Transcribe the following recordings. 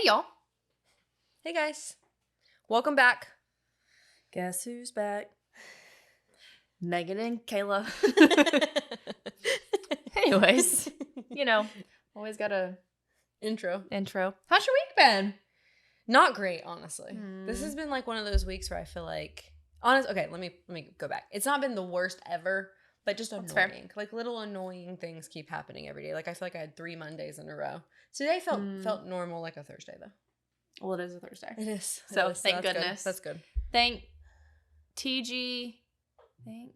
y'all. Hey, guys. Welcome back. Guess who's back? Megan and Kayla. Anyways, always got a Intro. How's your week been? Not great, honestly. This has been like one of those weeks where I feel like, okay, let me go back. It's not been the worst ever, but just annoying. Fair. Like little annoying things keep happening every day. Like I feel like I had 3 Mondays in a row. Today felt normal, like a Thursday though. Well, it is a Thursday. It is. So thank goodness. That's good. Thank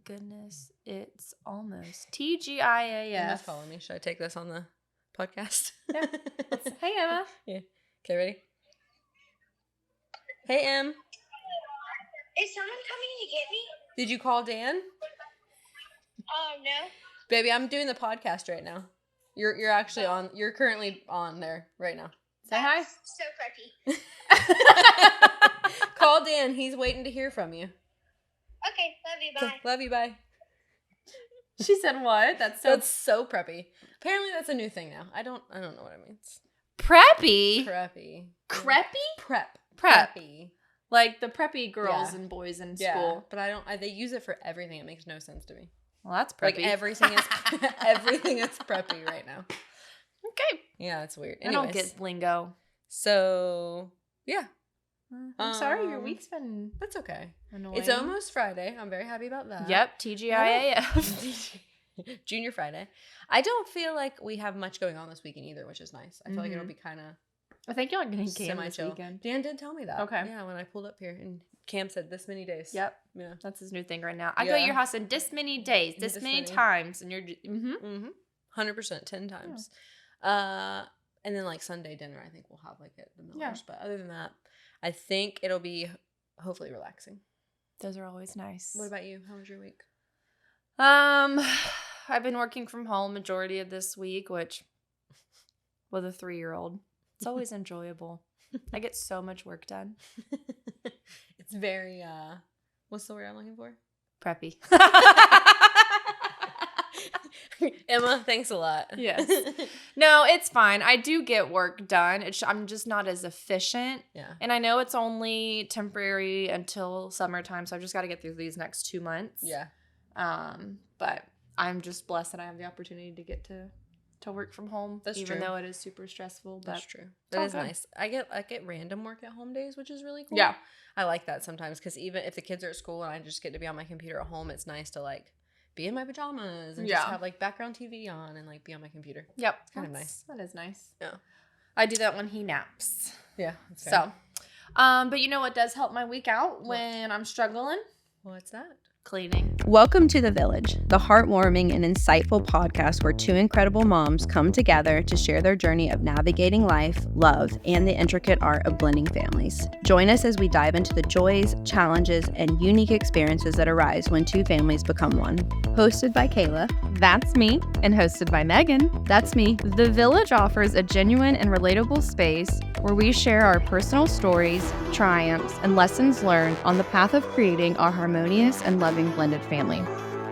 goodness it's almost TGIAF. Emma's calling me. Should I take this on the podcast? Yeah. Hey, Emma. Yeah. Okay, ready? Hey, Em. Is someone coming to get me? Did you call Dan? No. Baby, I'm doing the podcast right now. You're actually on. You're currently on there right now. Say hi. So preppy. Call Dan. He's waiting to hear from you. Okay, love you, bye. Love you, bye. She said what? That's so preppy. Apparently that's a new thing now. I don't know what it means. preppy. Preppy. Preppy? Prep. Preppy. Like the preppy girls and boys in school. But they use it for everything. It makes no sense to me. Well, that's preppy. Like everything is preppy right now. Okay. Yeah, it's weird. I don't get lingo. So, yeah. I'm sorry, your week's been That's okay. annoying. It's almost Friday. I'm very happy about that. Yep, TGIAF. Junior Friday. I don't feel like we have much going on this weekend either, which is nice. I feel like it'll be kind of I think y'all are getting Cam this semi-chill. weekend. Dan did tell me that. Okay. Yeah, when I pulled up here and Cam said this many days. Yep. Yeah. That's his new thing right now. I go to your house in this many days, this many times, and you're 100%, 10 times. And then like Sunday dinner, I think we'll have like at the Millers. Yeah. But other than that, I think it'll be hopefully relaxing. Those are always nice. What about you? How was your week? I've been working from home majority of this week, which with a 3-year-old, it's always enjoyable. I get so much work done. It's very what's the word I'm looking for? Preppy. Emma, thanks a lot. Yes. No, it's fine. I do get work done. I'm just not as efficient. Yeah. And I know it's only temporary until summertime, so I've just got to get through these next 2 months. Yeah. But I'm just blessed that I have the opportunity to get to work from home. That's even true. though it is super stressful. But that's true. That is nice. I get random work at home days, which is really cool. Yeah. I like that sometimes because even if the kids are at school and I just get to be on my computer at home, it's nice to like be in my pajamas and just have like background TV on and like be on my computer. Yep. It's kind of nice. That is nice. Yeah. I do that when he naps. Yeah. So, but you know what does help my week out when I'm struggling? What's that? Cleaning. Welcome to The Village, the heartwarming and insightful podcast where 2 incredible moms come together to share their journey of navigating life, love, and the intricate art of blending families. Join us as we dive into the joys, challenges, and unique experiences that arise when 2 families become one. Hosted by Kayla, that's me, and hosted by Megan, that's me. The Village offers a genuine and relatable space where we share our personal stories, triumphs, and lessons learned on the path of creating a harmonious and loving blended family.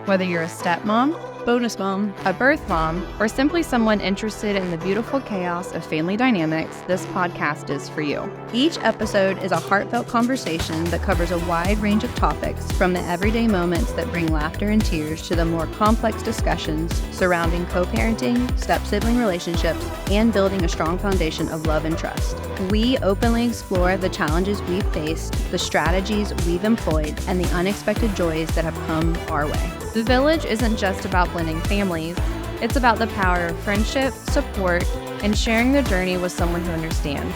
Whether you're a stepmom, bonus mom, a birth mom, or simply someone interested in the beautiful chaos of family dynamics, this podcast is for you. Each episode is a heartfelt conversation that covers a wide range of topics, from the everyday moments that bring laughter and tears to the more complex discussions surrounding co-parenting, step-sibling relationships, and building a strong foundation of love and trust. We openly explore the challenges we've faced, the strategies we've employed, and the unexpected joys that have come our way. The Village isn't just about blending families, it's about the power of friendship, support, and sharing the journey with someone who understands.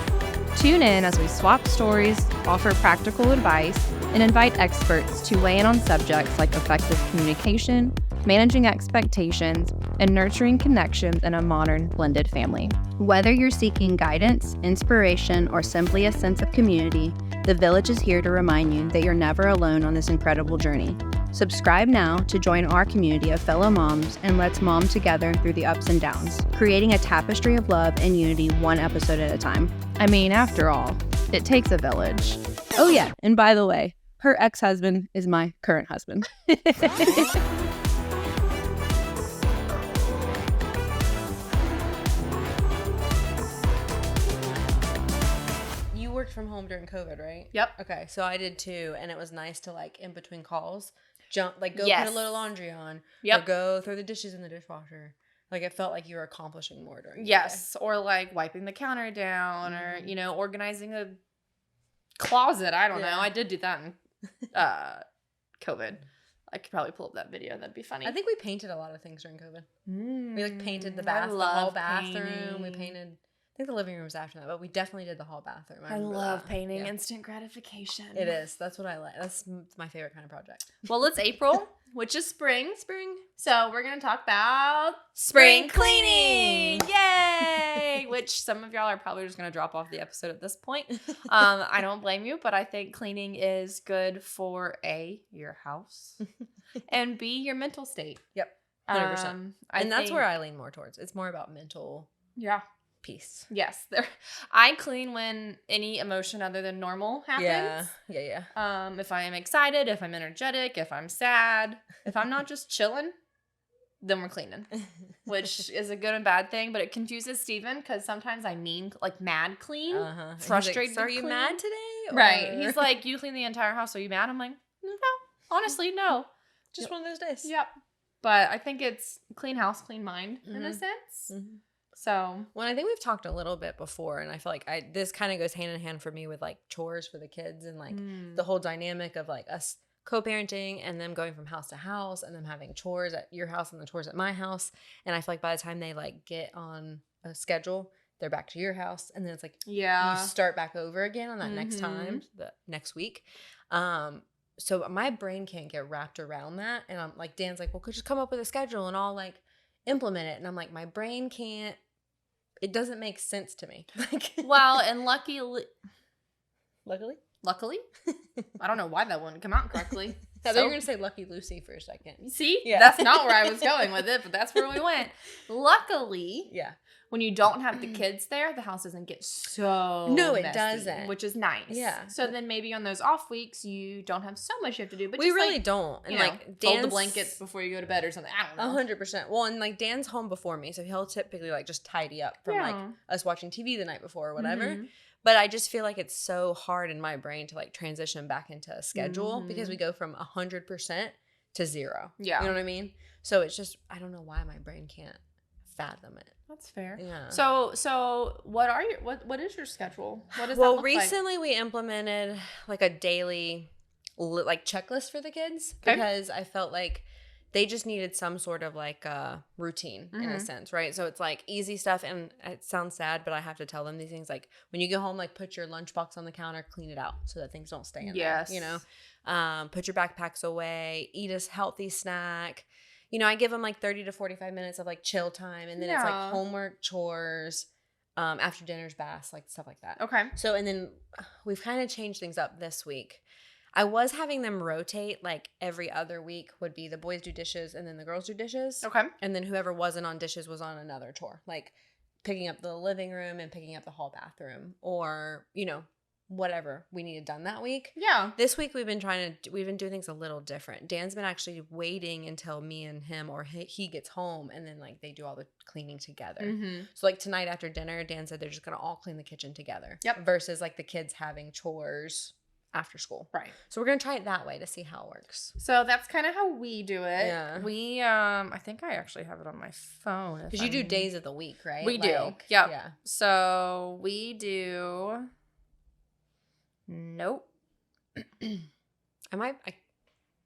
Tune in as we swap stories, offer practical advice, and invite experts to weigh in on subjects like effective communication, managing expectations, and nurturing connections in a modern blended family. Whether you're seeking guidance, inspiration, or simply a sense of community, The Village is here to remind you that you're never alone on this incredible journey. Subscribe now to join our community of fellow moms and let's mom together through the ups and downs, creating a tapestry of love and unity 1 episode at a time. I mean, after all, it takes a village. Oh yeah, and by the way, her ex-husband is my current husband. worked from home during COVID, right? Yep. Okay, so I did too, and it was nice to like in between calls, go put a little laundry on, or go throw the dishes in the dishwasher. Like it felt like you were accomplishing more during the day. Or like wiping the counter down, or organizing a closet. I don't know. I did do that in COVID. I could probably pull up that video. That'd be funny. I think we painted a lot of things during COVID. We like painted the whole bathroom. We painted. I think the living room was after that, but we definitely did the hall bathroom. I love painting. Yeah. Instant gratification. It is. That's what I like. That's my favorite kind of project. Well, it's April, which is spring. So we're going to talk about spring cleaning. Yay! Which some of y'all are probably just going to drop off the episode at this point. I don't blame you, but I think cleaning is good for A, your house, and B, your mental state. Yep. 100%. And that's where I lean more towards. It's more about mental peace. Yes. I clean when any emotion other than normal happens. Yeah. If I am excited, if I'm energetic, if I'm sad, if I'm not just chilling, then we're cleaning, which is a good and bad thing, but it confuses Steven because sometimes I mean like mad clean, frustrated. Like, so are you mad today? Or? Right. He's like, you clean the entire house. Are you mad? I'm like, no, honestly, no. Just one of those days. Yep. But I think it's clean house, clean mind in a sense. Mm-hmm. So, well, I think we've talked a little bit before, and I feel like this kind of goes hand in hand for me with like chores for the kids and like the whole dynamic of like us co-parenting and them going from house to house and them having chores at your house and the chores at my house. And I feel like by the time they like get on a schedule, they're back to your house, and then it's like you start back over again on that next time, the next week. So my brain can't get wrapped around that, and I'm like, Dan's like, well, could just come up with a schedule and I'll like implement it, and I'm like, my brain can't. It doesn't make sense to me. Well, and luckily, I don't know why that wouldn't come out correctly. I thought you were going to say Lucky Lucy for a second. See? Yeah. That's not where I was going with it, but that's where we went. Luckily, when you don't have the kids there, the house doesn't get so No, messy, it doesn't. Which is nice. Yeah. So then maybe on those off weeks, you don't have so much you have to do. But we just really like, don't. And like fold the blankets before you go to bed or something. I don't know. 100%. Well, and like Dan's home before me, so he'll typically like just tidy up from like us watching TV the night before or whatever. Mm-hmm. But I just feel like it's so hard in my brain to like transition back into a schedule because we go from 100% to 0. Yeah. You know what I mean? So it's just, I don't know why my brain can't fathom it. That's fair. Yeah. So what is your schedule? What does that Well, look recently we implemented like a daily like checklist for the kids because I felt like they just needed some sort of like routine in a sense, right? So it's like easy stuff, and it sounds sad, but I have to tell them these things like when you go home, like put your lunchbox on the counter, clean it out so that things don't stay in there. You know, put your backpacks away, eat a healthy snack. You know, I give them like 30 to 45 minutes of like chill time, and then it's like homework, chores, after dinner's baths, like stuff like that. Okay. So, and then we've kind of changed things up this week. I was having them rotate, like every other week would be the boys do dishes and then the girls do dishes. Okay. And then whoever wasn't on dishes was on another chore, like picking up the living room and picking up the hall bathroom or, you know, whatever we needed done that week. Yeah. This week we've been doing things a little different. Dan's been actually waiting until me and him or he gets home, and then like they do all the cleaning together. Mm-hmm. So like tonight after dinner, Dan said they're just going to all clean the kitchen together. Yep. Versus like the kids having chores after school. Right. So we're going to try it that way to see how it works. So that's kind of how we do it. Yeah. We, I think I actually have it on my phone. Because you do days of the week, right? We do. Yep. Yeah. So we do. Nope.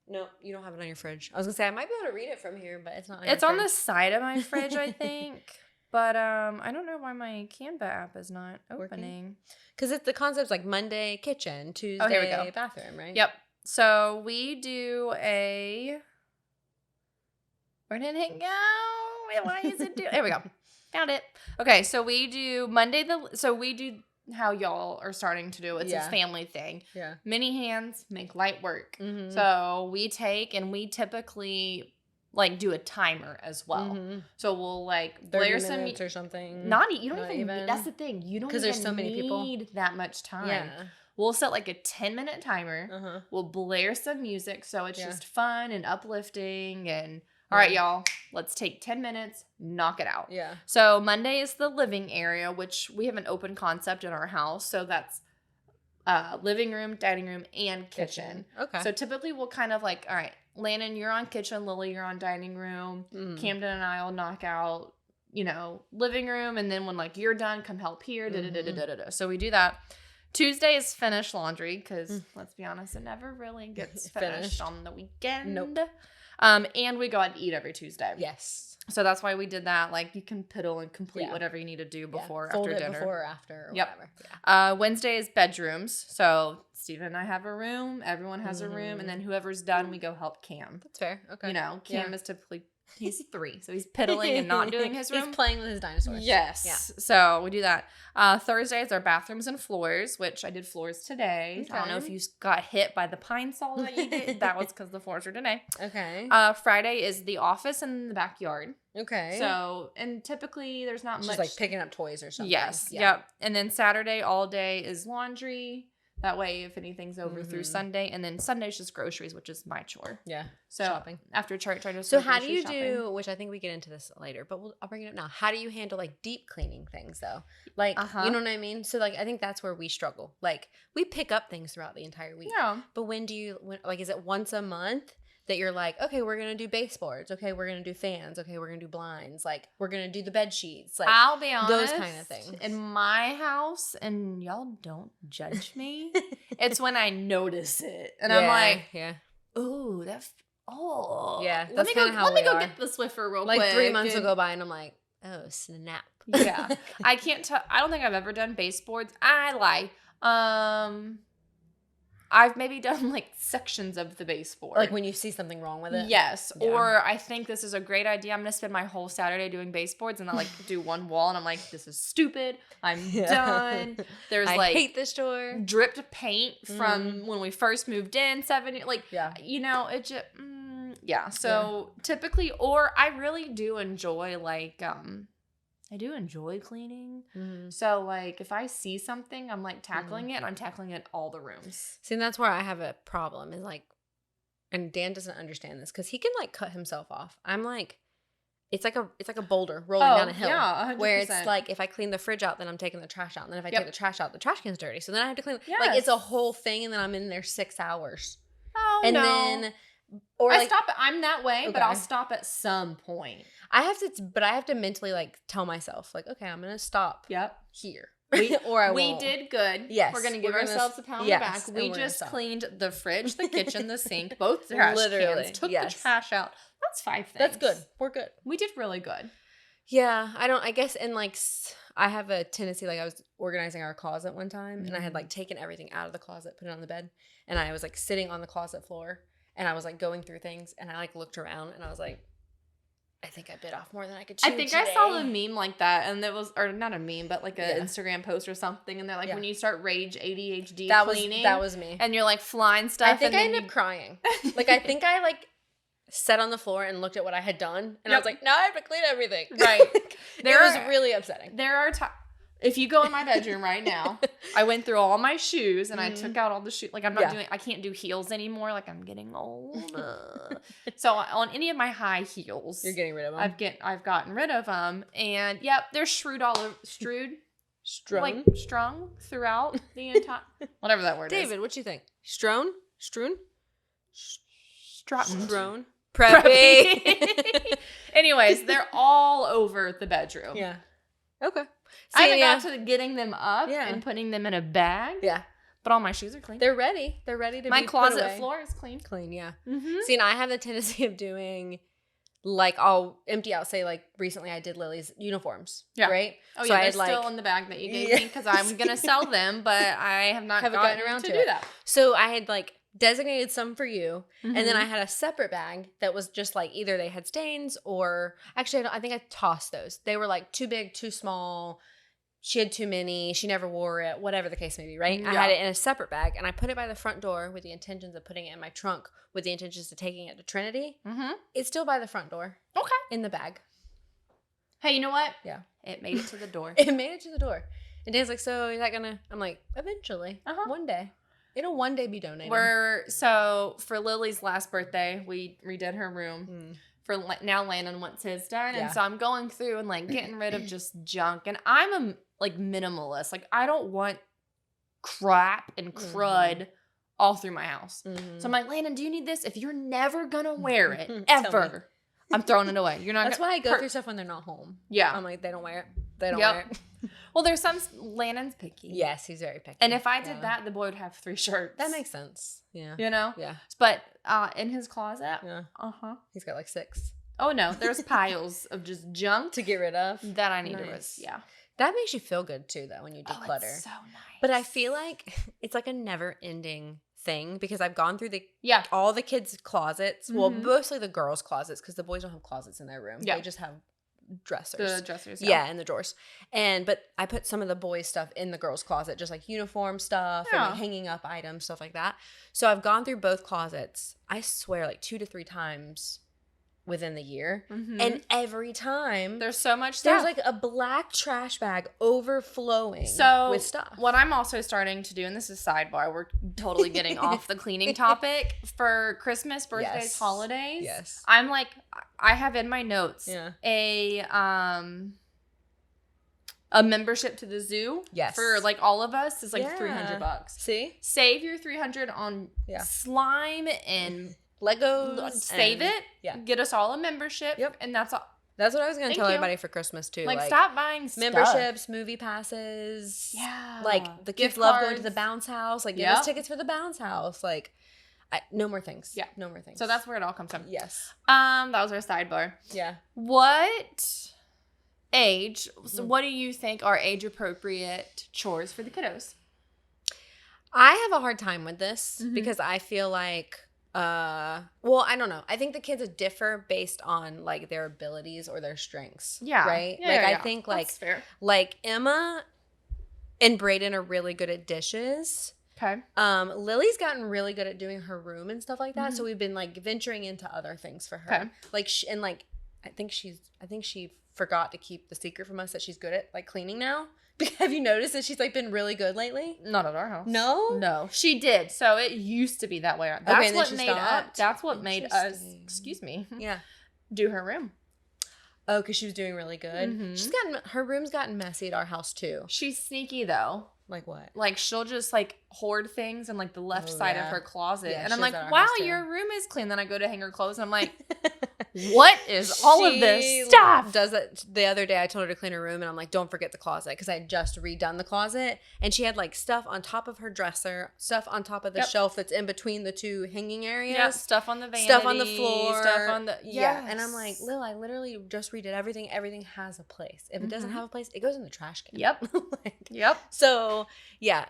No, you don't have it on your fridge. I was going to say, I might be able to read it from here, but it's not on It's on the side of my fridge, I think. But I don't know why my Canva app is not opening. Because the concept's like Monday kitchen, Tuesday here we go. Bathroom, right? Yep. So we do a. Where did it go? Why is it There we go. Found it. Okay, so we do Monday we do how y'all are starting to do. It's a family thing. Yeah. Many hands make light work. Mm-hmm. So we take and we typically like do a timer as well. Mm-hmm. So we'll like blare some minutes or something. You don't even that's the thing. You don't even there's so many people. Need that much time. Yeah. We'll set like a 10-minute timer. Uh-huh. We'll blare some music so it's just fun and uplifting and all right, y'all, let's take 10 minutes, knock it out. Yeah. So Monday is the living area, which we have an open concept in our house. So that's living room, dining room, and kitchen. Okay. So typically we'll kind of like, all right, Landon, you're on kitchen, Lily, you're on dining room, Camden and I will knock out, living room, and then when like you're done, come help here. So we do that. Tuesday is finish laundry because let's be honest, it never really gets finished on the weekend. Nope. And we go out and eat every Tuesday. Yes. So that's why we did that. Like you can piddle and complete whatever you need to do before, Fold after it dinner. before or after or Yep. whatever. Yeah. Wednesday is bedrooms. So Steven and I have a room. Everyone has a room. And then whoever's done, we go help Cam. That's fair. Okay. Cam is typically, he's 3. So he's piddling and not doing his room. He's playing with his dinosaurs. Yes. Yeah. So we do that. Thursdays are bathrooms and floors, which I did floors today. Okay. I don't know if you got hit by the pine saw that you did. That was because the floors were today. Okay. Friday is the office and the backyard. Okay. So, and typically there's not Just much. like picking up toys or something. Yes. Yeah. Yep. And then Saturday all day is laundry. That way, if anything's over through Sunday, and then Sunday's just groceries, which is my chore. Yeah. So shopping. After church, I just So go how do grocery you shopping. do? Which I think we get into this later, but I'll bring it up now. How do you handle like deep cleaning things though? Like you know what I mean? So like I think that's where we struggle. Like we pick up things throughout the entire week. Yeah. But when is it once a month that you're like, okay, we're gonna do baseboards. Okay, we're gonna do fans. Okay, we're gonna do blinds. Like we're gonna do the bed sheets. Like I'll be honest, those kind of things. In my house, and y'all don't judge me, it's when I notice it, and I'm like, yeah. ooh, Yeah, let that's me kinda go. how Let me we go are. get the Swiffer real Like quick. 3 months will and- go by, and I'm like, oh snap. Yeah, I can't tell. I don't think I've ever done baseboards. I lie. I've maybe done like sections of the baseboard. Like when you see something wrong with it. Yes. Yeah. Or I think this is a great idea. I'm going to spend my whole Saturday doing baseboards and I like do one wall and I'm like, this is stupid. I'm done. There's I hate this door. dripped paint from when we first moved in 7 years. Like, Yeah. it just, yeah. So typically, or I really do enjoy I do enjoy cleaning. Mm-hmm. So like if I see something, I'm like tackling it and I'm tackling it all the rooms. See, and that's where I have a problem is like, and Dan doesn't understand this because he can like cut himself off. I'm like, it's like a boulder rolling down a hill. Yeah, 100%. Where it's like if I clean the fridge out, then I'm taking the trash out. And then if I take the trash out, the trash can's dirty. So then I have to clean. Yes. Like it's a whole thing, and then I'm in there 6 hours. Oh, And no. then, or I like, stop. I'm that way, but Okay. I'll stop at some point. I have to mentally like tell myself like, okay, I'm gonna stop Yep. here, We, or I we won't. did good. Yes, We're gonna give we're gonna- ourselves a pound on the yes, back. and We we're just gonna stop. cleaned the fridge, the kitchen, the sink, both trash Literally, cans. Took yes. the trash out. That's 5 things. That's good. We're good. We did really good. Yeah, I guess, and like, I have a tendency, like, I was organizing our closet one time, and I had, like, taken everything out of the closet, put it on the bed, and I was, like, sitting on the closet floor, and I was, like, going through things, and I, like, looked around, and I was like, I think I bit off more than I could chew I think today. I saw a meme like that, and it was, or not a meme, but like Yeah. an Instagram post or something, and they're like, Yeah. when you start rage ADHD that cleaning, was me. and you're like flying stuff. I think and I then ended up crying. Like, I think I, like, sat on the floor and looked at what I had done, and I was like, now I have to clean everything. Right. It was really upsetting. There are times. If you go in my bedroom right now, I went through all my shoes and I took out all the shoes. Like I'm not Yeah. I can't do heels anymore. Like I'm getting old. So on any of my high heels, You're getting rid of them. I've gotten rid of them. And yep, they're strung throughout the entire, whatever that word is. David, what you think? Strewn? Strutting. Preppy. Anyways, they're all over the bedroom. Yeah. Okay. I haven't yeah. got to getting them up Yeah. and putting them in a bag. Yeah. But all my shoes are clean. They're ready. They're ready to My be put closet away. floor is clean. Clean, yeah. Mm-hmm. See, and I have the tendency of doing, like, I'll empty out, say, like, recently I did Lily's uniforms. Yeah. Right? Oh, So yeah, I they're had, like, still in the bag that you gave Yes. me because I'm going to sell them, but I have not Haven't gotten gotten around to to do it. that. So I had, like, designated some for you, and then Mhm. I had a separate bag that was just, like, either they had stains or, actually, I think I tossed those. They were, like, too big, too small. She had too many. She never wore it. Whatever the case may be, right? I Yeah. had it in a separate bag, and I put it by the front door with the intentions of putting it in my trunk with the intentions of taking it to Trinity. Mm-hmm. It's still by the front door. Okay. In the bag. Hey, you know what? Yeah. It made it to the door. It made it to the door. And Dan's like, so is that gonna? I'm like, eventually. Uh-huh. One day. It'll one day be donated. So for Lily's last birthday, we redid her room. Mm. Now Landon wants his done, Yeah. and so I'm going through and like getting rid of just junk. And I'm a like minimalist. Like I don't want crap and crud all through my house. Mm-hmm. So I'm like, Landon, do you need this? If you're never gonna wear it Tell me. ever, I'm throwing it away. You're not. That's why I go through stuff when they're not home. Yeah. I'm like, they don't wear it. They don't wear it. Well, there's some Landon's picky. Yes, he's very picky. And if I did that, the boy would have 3 shirts. that makes sense. Yeah. You know? Yeah. But in his closet, Yeah. He's got like 6 oh no, there's piles of just junk to get rid of. that I need to Nice. yeah. That makes you feel good too, though, when you Oh, declutter. it's so nice. But I feel like it's like a never-ending thing because I've gone through yeah. all the kids' closets. Well, Mhm. mostly the girls' closets because the boys don't have closets in their room. Yeah. They just have dressers. The dressers. Yeah, and the drawers. But I put some of the boys' stuff in the girls' closet, just like uniform stuff and like Yeah. hanging up items, stuff like that. So I've gone through both closets, I swear, like 2 to 3 times within the year. Mhm. And every time There's so much stuff. there's like a black trash bag overflowing So with stuff. what I'm also starting to do, and this is sidebar, we're totally getting off the cleaning topic, for Christmas, birthdays, Yes. holidays. Yes. I'm like, I have in my notes Yeah. a membership to the zoo. Yes. For like all of us is like Yeah. $300. See? Save your $300 on Yeah. slime and Legos. save and- it. Yeah. Get us all a membership. Yep. And that's all. That's what I was going to Thank tell you. everybody for Christmas too. Like stop buying stuff. memberships, movie passes. Yeah. Like the kids Gift love going to the cards. bounce house. Like give Yep. us tickets for the bounce house. Like no more things. Yeah. No more things. So that's where it all comes from. yes. That was our sidebar. Yeah. What age? So what do you think are age appropriate chores for the kiddos? I have a hard time with this Mhm. because I feel like well, I don't know. I think the kids differ based on like their abilities or their strengths. Right? Yeah, like yeah, I yeah. think like That's fair. like Emma and Brayden are really good at dishes. Okay. Lily's gotten really good at doing her room and stuff like that. Mhm. So we've been like venturing into other things for her. Okay. Like I think she forgot to keep the secret from us that she's good at like cleaning now. Have you noticed that she's like been really good lately? Not at our house. No? No, she did. So it used to be that way. That's and then what she made us. stopped? That's what made us. Interesting. Excuse me. Yeah. Do her room. Oh, because she was doing really good. Mhm. Her room's gotten messy at our house too. She's sneaky though. Like what? Like she'll just like hoard things in like the left Oh, side yeah. of her closet, Yeah, and she I'm does like, that at our "Wow, house, too. your room is clean." Then I go to hang her clothes, and I'm like, "What is all of She this stuff?" Does that the other day? I told her to clean her room, and I'm like, "Don't forget the closet," because I had just redone the closet, and she had like stuff on top of her dresser, stuff on top of the Yep. shelf that's in between the 2 hanging areas, Yeah, stuff on the vanity, stuff on the floor, stuff on the yeah. And I'm like, Yes. Lil, I literally just redid everything. Everything has a place. If it doesn't Mhm. have a place, it goes in the trash can. Yep. Like, Yep. so yeah.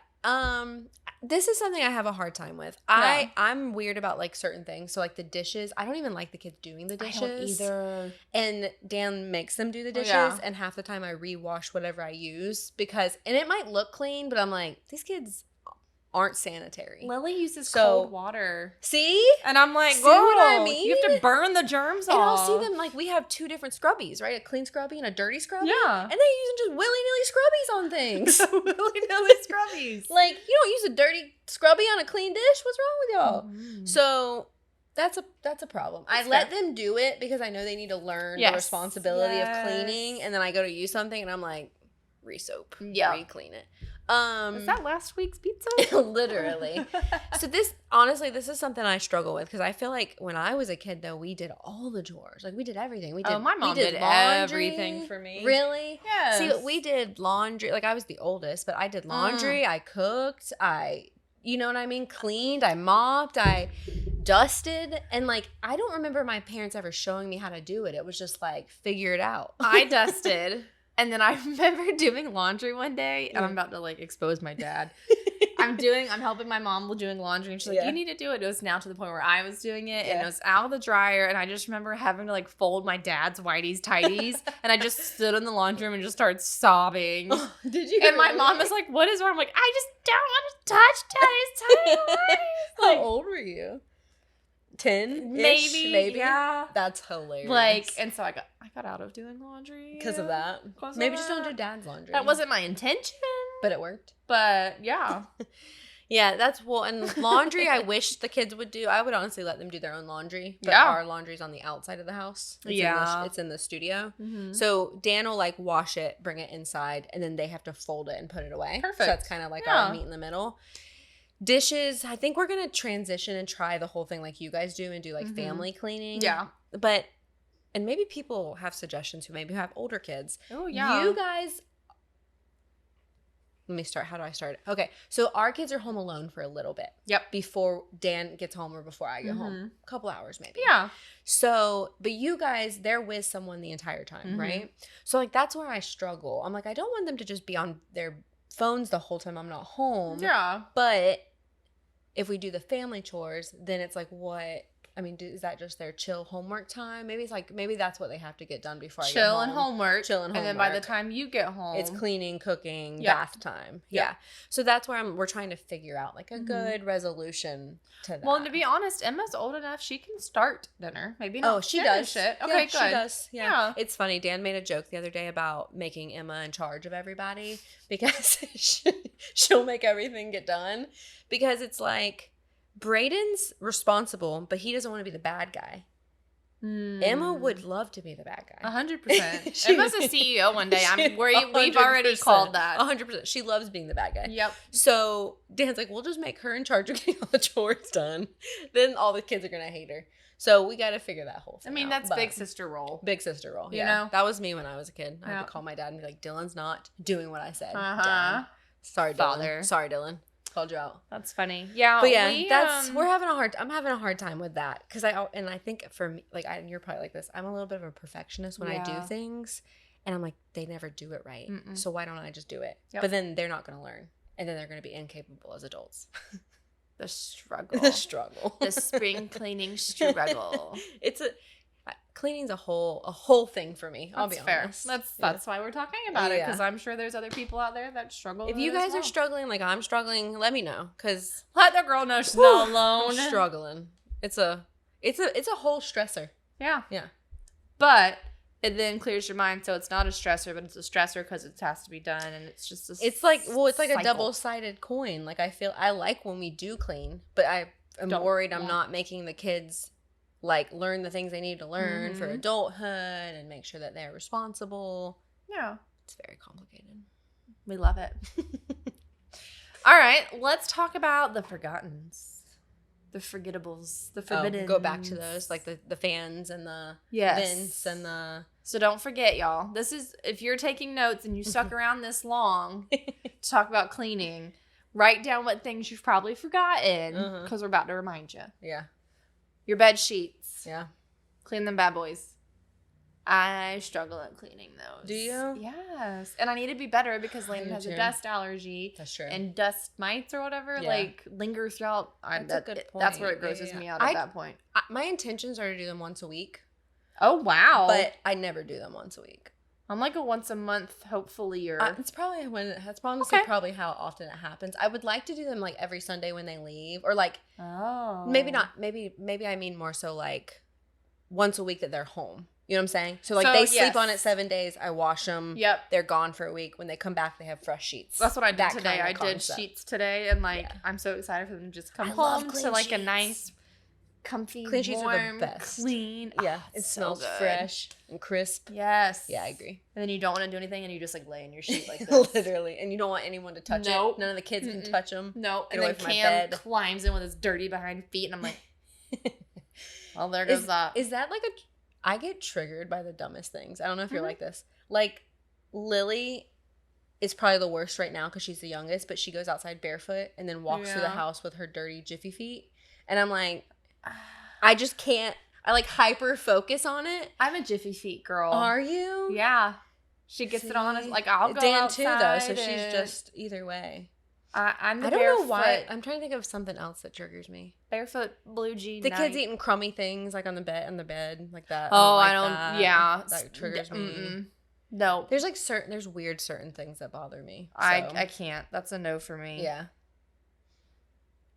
This is something I have a hard time with. I'm weird about like certain things. So like the dishes, I don't even like the kids doing the dishes. I don't either. And Dan makes them do the dishes, Yeah. and half the time I rewash whatever I use and it might look clean, but I'm like, these kids aren't sanitary. Lily uses So- cold water, See? and I'm like, See "Girl, what I you have to mean? burn the germs And off." I'll see them like we have 2 different scrubbies, right? A clean scrubby and a dirty scrubby. Yeah. And they using just willy-nilly scrubbies on things. willy-nilly scrubbies. Like, you don't use a dirty scrubby on a clean dish. What's wrong with y'all? So that's a problem. I That's let fair. them do it because I know they need to learn Yes. the responsibility Yes. of cleaning, and then I go to use something and I'm like, re-soap, Yeah. re-clean it. Is that last week's pizza? literally. So this is something I struggle with because I feel like when I was a kid though, we did all the chores. Like we did everything. We did. Oh, my mom we did everything for me. Really? Yes. See, we did laundry. Like I was the oldest, but I did laundry. I cooked. You know what I mean? Cleaned. I mopped. I dusted. And like, I don't remember my parents ever showing me how to do it. It was just like, figure it out. I dusted. And then I remember doing laundry one day, and I'm about to like expose my dad. I'm helping my mom doing laundry, and she's like, Yeah. "You need to do it." It was now to the point where I was doing it, and Yeah. it was out of the dryer, and I just remember having to like fold my dad's whiteies tighties, and I just stood in the laundry room and just started sobbing. Did you? And my mom really? was like, "What is wrong?" I'm like, "I just don't want to touch daddy's tighties." How Like, old were you? 10? maybe, yeah. That's hilarious. Like, and so I got out of doing laundry because of that. 'Cause of Maybe just don't that. do dad's laundry. That wasn't my intention, But it worked. but yeah. Yeah, that's and laundry I wish the kids would do. I would honestly let them do their own laundry. But Yeah. our laundry's on the outside of the house. It's in the studio. Mm-hmm. So Dan will like wash it, bring it inside, and then they have to fold it and put it away. Perfect. So that's kind of like our meet in the middle. Dishes, I think we're going to transition and try the whole thing like you guys do and do like family cleaning. Yeah. But, and maybe people have suggestions who maybe have older kids. Oh, yeah. You guys, let me start. How do I start? Okay. So our kids are home alone for a little bit. Yep. Before Dan gets home or before I get home. A couple hours maybe. Yeah. So, but you guys, they're with someone the entire time, right? So like that's where I struggle. I'm like, I don't want them to just be on their phones the whole time I'm not home. Yeah. But if we do the family chores, then it's like what? I mean, is that just their chill homework time? Maybe it's like, maybe that's what they have to get done before I get home. Chill and homework. Chill and And then by the homework. time you get home. It's cleaning, cooking, Yep. bath time. Yep. Yeah. So that's where we're trying to figure out like a good resolution to that. Well, and to be honest, Emma's old enough. She can start dinner. Maybe not she finish does. it. Yeah, Okay, good. She does. Yeah. Yeah. It's funny. Dan made a joke the other day about making Emma in charge of everybody because she'll make everything get done. Because it's like Braden's responsible, but he doesn't want to be the bad guy. Emma would love to be the bad guy. 100%. Emma's a CEO one day. We've already 100%. called that. 100%. She loves being the bad guy. Yep. So Dan's like, we'll just make her in charge of getting all the chores done. Then all the kids are going to hate her. So we got to figure that whole thing I mean, out. that's But big sister role. big sister role. You Yeah. know? That was me when I was a kid. I had Yeah. to call my dad and be like, Dylan's not doing what I said. Uh-huh. Dad. Sorry, Dylan. Father. Sorry, Dylan. Called you out. That's funny. Yeah. But yeah, I'm having a hard time with that because I think for me, like, and you're probably like this, I'm a little bit of a perfectionist when I do Yeah. things, and I'm like, they never do it right, so why don't I just do it? Yep. But then they're not going to learn, and then they're going to be incapable as adults. The struggle. The struggle. The spring cleaning struggle. Cleaning's a whole thing for me. I'll be fair. honest. That's why we're talking about it, Yeah. because I'm sure there's other people out there that struggle. If with you it as guys are well. struggling like I'm struggling, let me know because let the girl know she's not alone. I'm struggling. It's a whole stressor. Yeah. Yeah. But it then clears your mind, so it's not a stressor, but it's a stressor because it has to be done, and it's just It's like a cycle. double-sided coin. Like I like when we do clean, but I am worried I'm not making the kids like learn the things they need to learn for adulthood and make sure that they're responsible. Yeah. It's very complicated. We love it. All right, let's talk about the forgottens, the forgettables, the forbidden. Go back to those, like the fans and the Yes. vents and the. So don't forget, y'all. This is, if you're taking notes and you stuck around this long to talk about cleaning, write down what things you've probably forgotten because we're about to remind you. Yeah. Your bed sheets. Yeah. Clean them bad boys. I struggle at cleaning those. Do you? Yes. And I need to be better because Landon do has a too. dust allergy. That's true. And dust mites or whatever Yeah. like linger throughout. That's a good That's where point. it grosses Yeah. me out at that point. My intentions are to do them once a week, Oh, wow. but I never do them once a week. I'm like a once a month, hopefully, or It's probably that's honestly Okay. probably how often it happens. I would like to do them like every Sunday when they leave, or like oh, maybe not. Maybe I mean more so like once a week that they're home. You know what I'm saying? So like So, they yes. sleep on it 7 days. I wash them. Yep. They're gone for a week. When they come back, they have fresh sheets. That's what I did That today. kind of I did concept. sheets today, and like Yeah. I'm so excited for them to just come I love home clean to like a sheets. nice, comfy, Clean sheets are the warm, best. clean. Yeah, Oh, it so smells good. fresh and crisp. Yes. Yeah, I agree. And then you don't want to do anything, and you just like lay in your sheet like this. Literally, and you don't want anyone to touch Nope. it. None of the kids can Mm-mm. touch them. No. Get And away then from my Cam bed. climbs in with his dirty behind feet, and I'm like, well, there goes that. Is that like I get triggered by the dumbest things. I don't know if you're Mhm. like this. Like Lily is probably the worst right now because she's the youngest, but she goes outside barefoot and then walks through the Yeah. house with her dirty Jiffy feet. And I'm like, I just can't. I like hyper focus on it. I'm a Jiffy Feet girl. Are you? Yeah. She gets it on. See? Like I'll go Dan outside too though, so she's and just either way. I'm the I don't know why. barefoot- I'm trying to think of something else that triggers me. barefoot blue jean. The night. kids eating crummy things like on the bed like that. Oh, like I don't. that. Yeah, That triggers me. Mm-mm. No, There's like there's weird certain things that bother me. I so, can't. That's a no for me. yeah.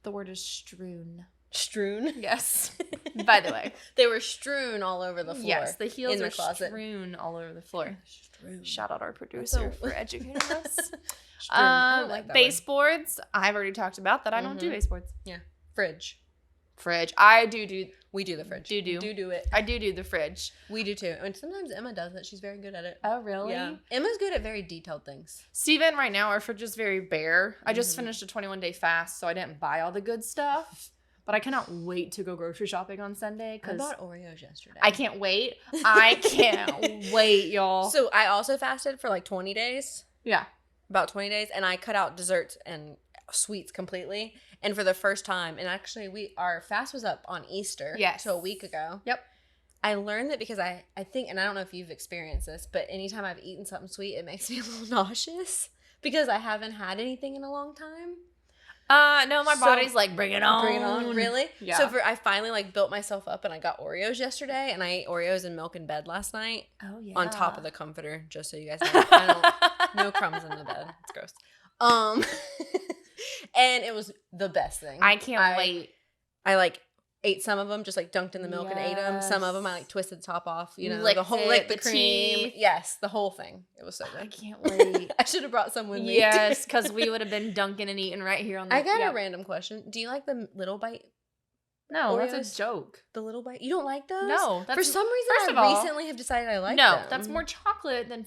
The word is strewn. Strewn. Yes. By the way. They were strewn all over the floor. Yes, the heels in the are closet. strewn all over the floor. Strewn. Shout out our producer So- for educating us. I don't like that Baseboards. I've already talked about that. I don't do Mhm. baseboards. Fridge. Fridge. I do. We do the fridge. Do. Do it. I do the fridge. We do too. And sometimes Emma does it. She's very good at it. Oh, really? Yeah. Emma's good at very detailed things. Steven, right now, our fridge is very bare. I just Mhm. finished a 21-day fast, so I didn't buy all the good stuff. But I cannot wait to go grocery shopping on Sunday I because bought Oreos yesterday. I can't wait. I can't wait, y'all. So I also fasted for like 20 days. Yeah. About 20 days. And I cut out desserts and sweets completely. And for the first time, and actually our fast was up on Easter. Yes. So a week ago. Yep. I learned that because I think, and I don't know if you've experienced this, but anytime I've eaten something sweet, it makes me a little nauseous because I haven't had anything in a long time. No, my So- body's like, bring it on. Bring it on, really? Yeah. So I finally like built myself up and I got Oreos yesterday and I ate Oreos and milk in bed last night Oh, yeah. on top of the comforter, just so you guys know. I don't, no crumbs in the bed. It's gross. And it was the best thing. I can't wait. I like ate some of them, just like dunked in the milk and ate them. Some of them I like twisted the top off, you know, the whole Licked the the cream. tea. Yes, the whole thing. It was so I good. can't wait. I should have brought some with me. Yes, because we would have been dunking and eating right here on the I got yep. a random question. Do you like the little bite? No, Oreos? that's a joke. The little bite? You don't like those? No, For that's some reason, first of I all, recently have decided I like no, them. that's more chocolate than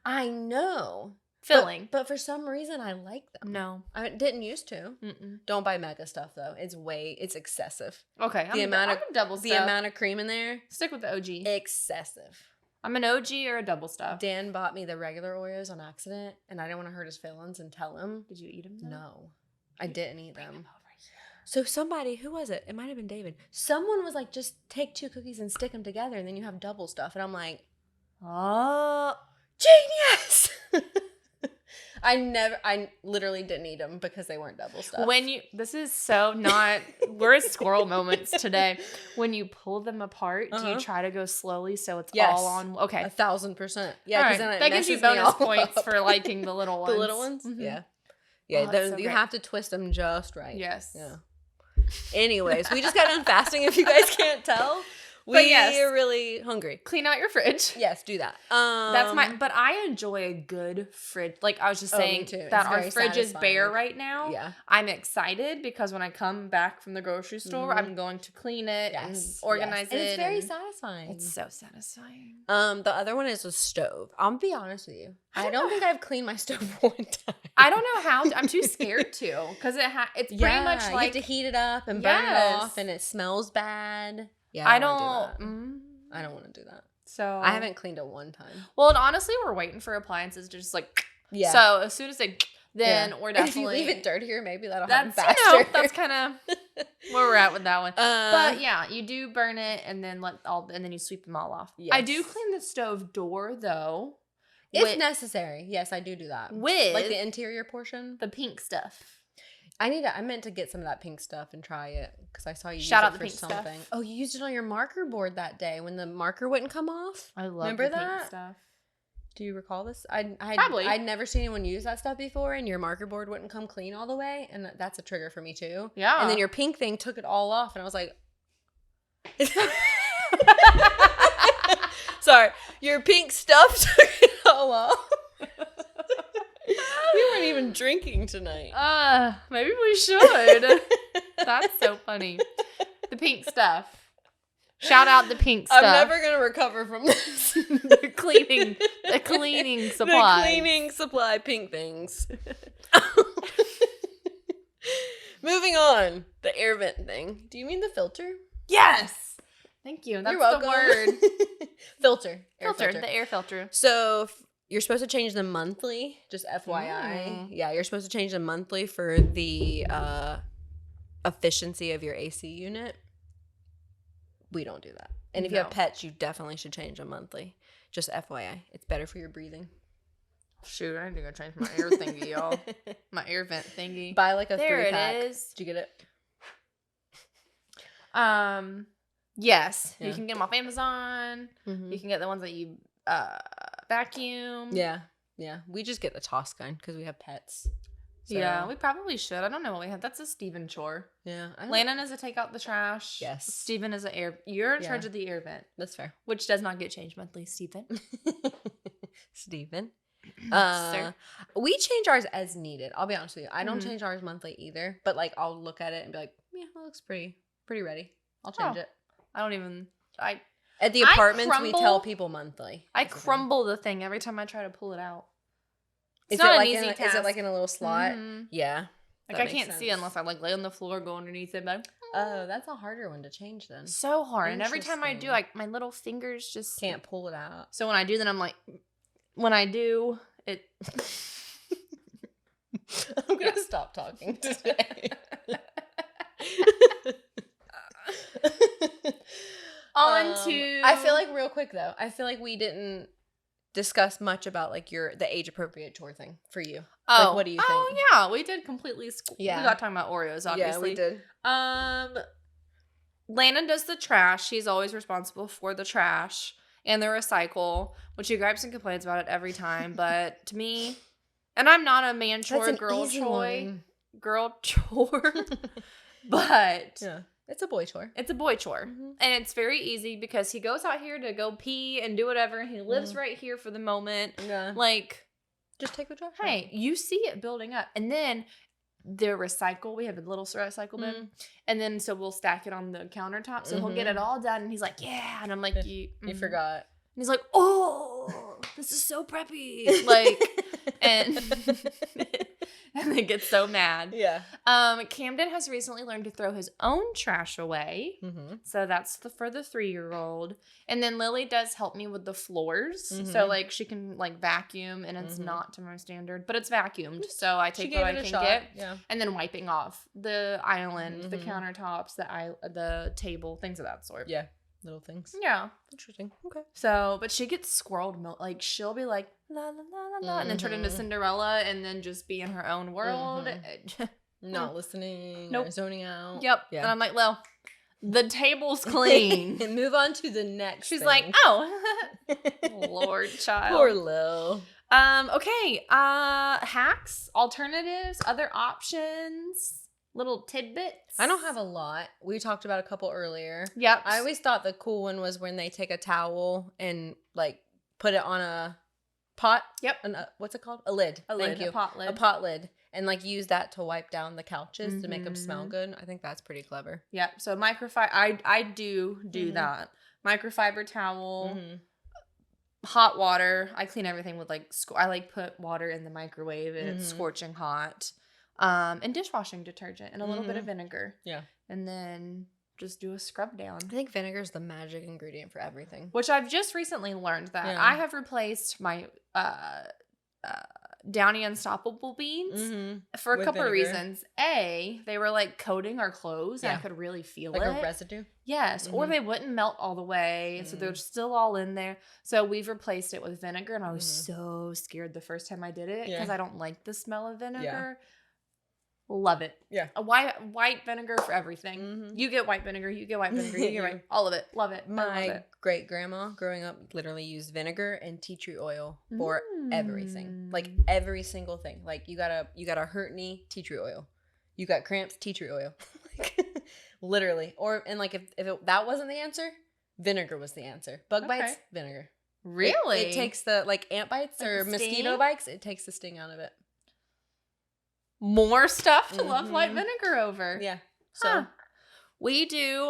I know. filling. But for some reason, I like them. No. I didn't used to. Mm-mm. Don't buy mega stuff, though. It's excessive. Okay, I'm a double The stuff. amount of cream in there, Stick with the OG. excessive. I'm an OG or a double stuff. Dan bought me the regular Oreos on accident, and I didn't want to hurt his feelings and tell him. Did you eat them? Though? No, I didn't eat them. Over here. So somebody, who was it? It might have been David. Someone was like, just take 2 cookies and stick them together, and then you have double stuff. And I'm like, Oh, genius! I literally didn't eat them because they weren't double stuff. this is so not. We're at squirrel moments today. When you pull them apart, do you Uh-huh. try to go slowly so it's Yes. all on? Okay, 1,000%. Yeah, all because right. then it That gives you messes me bonus all points up. for liking the little ones. The little ones? Mhm. Yeah. Yeah, Oh, that's so you great. have to twist them just right. Yes. Yeah. Anyways, we just got done fasting if you guys can't tell. But We yes. are really hungry. Clean out your fridge. Yes, do that. That's but I enjoy a good fridge. Like I was just Oh, me saying too. that It's our very fridge is bare satisfying. right now. Yeah. I'm excited because when I come back from the grocery store, Mhm. I'm going to clean it and Yes. organize yes. And it. it's very and satisfying. It's so satisfying. The other one is a stove. I'll be honest with you. I don't think I've cleaned my stove one time. I don't know how. I'm too scared to because it's pretty much you like have to heat it up and burn it Yes. off, and it smells bad. Yeah, I wanna don't. do that. I don't want to do that. So I haven't cleaned it one time. Well, and honestly, we're waiting for appliances to just like. Yeah. So as soon as they, then Yeah. we're And if you definitely. leave it dirtier, maybe that'll happen that's faster. that's kind of where we're at with that one. but But yeah, you do burn it and then and then you sweep them all off. I do Yes. clean the stove door though. if with, necessary, yes, I do that. with Like the interior portion. the pink stuff. I meant to get some of that pink stuff and try it because I saw you Shout use out it the for pink stuff. something. Oh, you used it on your marker board that day when the marker wouldn't come off. I love Remember the that? pink stuff. Do you recall this? Probably. I'd never seen anyone use that stuff before, and your marker board wouldn't come clean all the way, and that's a trigger for me too. Yeah. And then your pink thing took it all off, and I was like, sorry, your pink stuff took it all off. We weren't even drinking tonight. Maybe we should. That's so funny. The pink stuff. Shout out the pink stuff. I'm never gonna recover from this. the cleaning supplies. The cleaning supply pink things. Moving on, the air vent thing. Do you mean the filter? Yes. Thank you. That's You're welcome. the word. Filter. Air Filter. The air filter. So you're supposed to change them monthly, just FYI. Yeah, you're supposed to change them monthly for the efficiency of your AC unit. We don't do that. And if you have No. pets, you definitely should change them monthly. Just FYI. It's better for your breathing. Shoot, I need to go change my air thingy, y'all. My air vent thingy. Buy like a There 3-pack. it is. Did you get it? Yes. Yeah. You can get them off Amazon. Mm-hmm. You can get the ones that you vacuum. Yeah. Yeah. We just get the toss kind because we have pets. So, Yeah, we probably should. I don't know what we have. That's a Steven chore. Yeah. Landon is a take out the trash. Yes. Steven is you're in charge of the air vent, That's fair. which does not get changed monthly, Steven. Steven. Sir. We change ours as needed. I'll be honest with you. I don't change ours monthly either, but like I'll look at it and be like, yeah, that looks pretty ready. I'll change it. At the apartments we tell people monthly. I crumble the thing every time I try to pull it out. Is it like in a little slot? Mm-hmm. Yeah. Like I can't see unless I like lay on the floor, go underneath it. But oh, that's a harder one to change then. So hard. And every time I do, like my little fingers just can't pull it out. So when I do, then I'm like, when I do it, I'm gonna stop talking today. I feel like real quick though. I feel like we didn't discuss much about like the age appropriate chore thing for you. Oh, like, what do you think? Oh yeah, we did completely. Yeah, we got talking about Oreos. Obviously, yeah, we did. Landon does the trash. He's always responsible for the trash and the recycle, which he gripes and complains about it every time. But to me, and I'm not a man chore, girl chore, but yeah. It's a boy chore. It's a boy chore. Mm-hmm. And it's very easy because he goes out here to go pee and do whatever. And he lives right here for the moment. Yeah. Like, just take the trash out. Hey, you see it building up. And then the recycle, we have a little recycle bin. And then so we'll stack it on the countertop. So he'll get it all done. And he's like, yeah. And I'm like, you forgot. And he's like, oh, this is so preppy. Like, and they get so mad. Yeah. Camden has recently learned to throw his own trash away. Mm-hmm. So that's for the 3-year-old. And then Lily does help me with the floors. Mm-hmm. So like she can like vacuum and it's not to my standard, but it's vacuumed. So I take what I can get. Yeah. And then wiping off the island, the countertops, the table, things of that sort. Yeah. Little things. Yeah. Interesting. Okay. So, but she gets squirreled. Like, she'll be like, la, la, la, la, la, and then turn into Cinderella and then just be in her own world. Not listening. Nope. Or zoning out. Yep. Yeah. And I'm like, well, the table's clean. And move on to the next She's thing. like, oh. Lord, child. Poor Lil. Okay. Hacks, alternatives, other options. Little tidbits. I don't have a lot. We talked about a couple earlier. Yep. I always thought the cool one was when they take a towel and like put it on a pot. Yep. What's it called? A lid. Thank you. A pot lid. A pot lid. And like use that to wipe down the couches to make them smell good. I think that's pretty clever. Yep. So microfiber. I do that. Microfiber towel. Hot water. I clean everything with like I like put water in the microwave and it's scorching hot. And dishwashing detergent and a little bit of vinegar. Yeah. And then just do a scrub down. I think vinegar is the magic ingredient for everything. Which I've just recently learned that I have replaced my Downy Unstoppable beans for a couple of reasons. A, they were like coating our clothes and I could really feel it. Like a residue? Yes. Or they wouldn't melt all the way. So they're still all in there. So we've replaced it with vinegar and I was so scared the first time I did it because I don't like the smell of vinegar. Yeah. Love it. Yeah. A white vinegar for everything. You get white vinegar. You get white vinegar. You get all of it. Love it. My great grandma growing up literally used vinegar and tea tree oil for everything. Like every single thing. Like you got a hurt knee, tea tree oil. You got cramps, tea tree oil. Like, literally. And like if that wasn't the answer, vinegar was the answer. Bug bites, vinegar. Really? It takes the like ant bites or mosquito bites. It takes the sting out of it. More stuff to love white vinegar over. Yeah. So we do,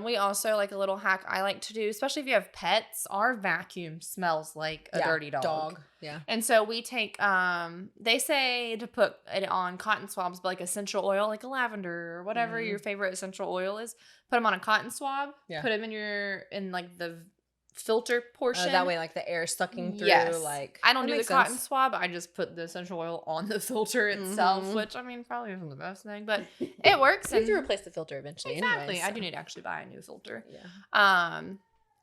we also like a little hack I like to do, especially if you have pets, our vacuum smells like a dirty dog. Yeah. And so we take, they say to put it on cotton swabs, but like essential oil, like a lavender or whatever your favorite essential oil is, put them on a cotton swab, put them in like the filter portion. That way like the air is sucking through. Yes. Like I don't do the cotton swab. I just put the essential oil on the filter itself, which I mean probably isn't the best thing, but it works. You have to replace the filter eventually. Exactly. Anyway, so. I do need to actually buy a new filter. Yeah.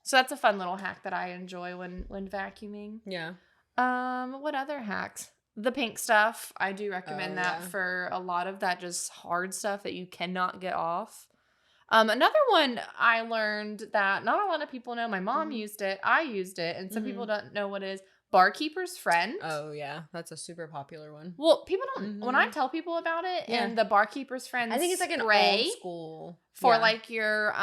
So that's a fun little hack that I enjoy when vacuuming. Yeah. What other hacks? The pink stuff. I do recommend that for a lot of that just hard stuff that you cannot get off. Another one I learned that not a lot of people know. My mom used it. I used it. And some people don't know what it is. Barkeeper's Friend. Oh yeah, that's a super popular one. Well, people don't. When I tell people about it, Yeah. and the Barkeeper's Friend, I think it's like an spray old school for like your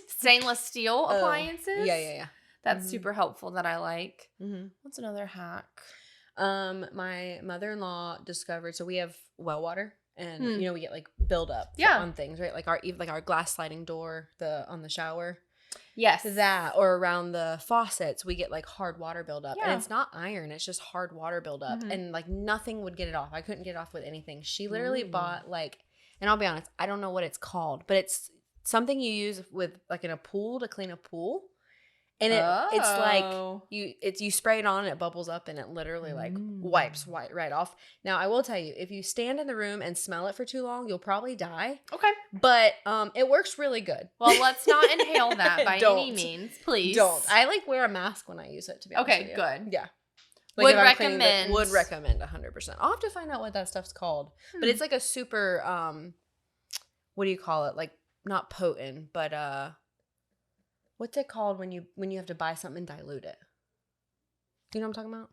stainless steel appliances. Yeah. That's super helpful. That I like. Mm-hmm. What's another hack? My mother-in-law discovered. So we have well water, and you know we get like buildup on things, right? Like our glass sliding door, on the shower. Yes. That, or around the faucets, we get like hard water buildup. Yeah. And it's not iron, it's just hard water buildup. And like nothing would get it off. I couldn't get it off with anything. She literally bought like, and I'll be honest, I don't know what it's called, but it's something you use with like in a pool to clean a pool. And it's like you spray it on and it bubbles up and it literally like wipes right off. Now I will tell you, if you stand in the room and smell it for too long, you'll probably die. Okay. But it works really good. Well, let's not inhale that by any means, please. Don't. I like wear a mask when I use it, to be honest with you. Good. Yeah. Like would if I'm recommend. Would recommend 100%. I'll have to find out what that stuff's called. But it's like a super what do you call it? Like not potent, but what's it called when you have to buy something and dilute it? Do you know what I'm talking about?